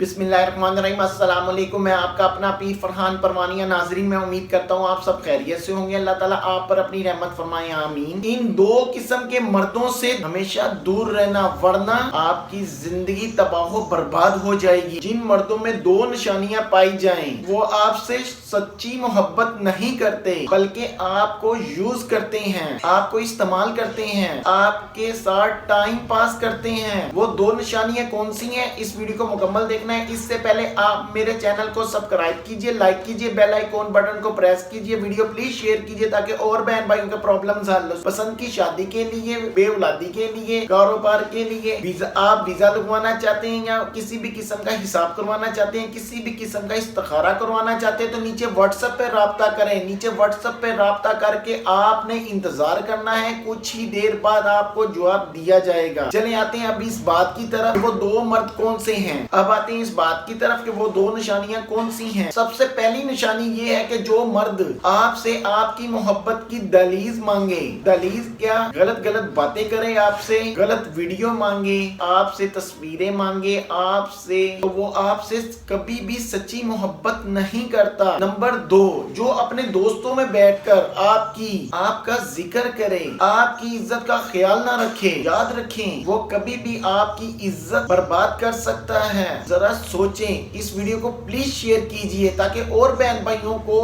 बिस्मिल्लाहिर्रहमानिर्रहीम। अस्सलाम वालेकुम। मैं आपका अपना पीर फरहान परवानिया। नाजरीन, मैं उम्मीद करता हूँ आप सब खैरियत से होंगे। अल्लाह ताला आप पर अपनी रहमत फरमाए, आमीन। इन दो किस्म के मर्दों से हमेशा दूर रहना, वरना आपकी जिंदगी तबाह बर्बाद हो जाएगी। जिन मर्दों में दो निशानियां पाई जाएं, वो आपसे सच्ची मोहब्बत नहीं करते, बल्कि आपको यूज करते हैं, आपको इस्तेमाल करते हैं, आपके साथ टाइम पास करते हैं। वो दो निशानियां कौन सी हैं, इस वीडियो को मुकम्मल देखना है। इससे पहले आप मेरे चैनल को सब्सक्राइब कीजिए, लाइक कीजिए, बेल आइकॉन बटन को प्रेस कीजिए, वीडियो प्लीज शेयर कीजिए ताकि और बहन भाइयों के प्रॉब्लम्स हल हो। पसंद की शादी के लिए, बेऔलादी के लिए, कारोबार के लिए, आप वीजा लगवाना चाहते हैं या किसी भी किस्म का हिसाब करवाना चाहते हैं, किसी भी किस्म का इस्तिखारा करवाना चाहते हैं, तो नीचे व्हाट्सएप पे राब्ता करें। नीचे व्हाट्सएप पे राब्ता करके आपने इंतजार करना है, कुछ ही देर बाद आपको जवाब दिया जाएगा। चले आते हैं अब इस बात की तरफ, वो दो मर्द कौन से हैं। अब आते हैं इस बात की तरफ कि वो दो निशानियां कौन सी हैं। सबसे पहली निशानी ये है कि जो मर्द आपसे आपकी मोहब्बत की दलीज मांगे, दलीज क्या, गलत गलत बातें करे आपसे, गलत वीडियो मांगे आपसे, तस्वीरें मांगे आपसे, तो वो आपसे कभी भी सच्ची मोहब्बत नहीं करता। नंबर दो, जो अपने दोस्तों में बैठकर आपका जिक्र करे, आपकी इज्जत का ख्याल ना रखे, याद रखें वो कभी भी आपकी इज्जत बर्बाद कर सकता है। जरा सोचें। इस वीडियो को प्लीज शेयर कीजिए ताकि और बहन भाइयों को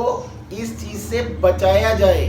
इस चीज से बचाया जाए।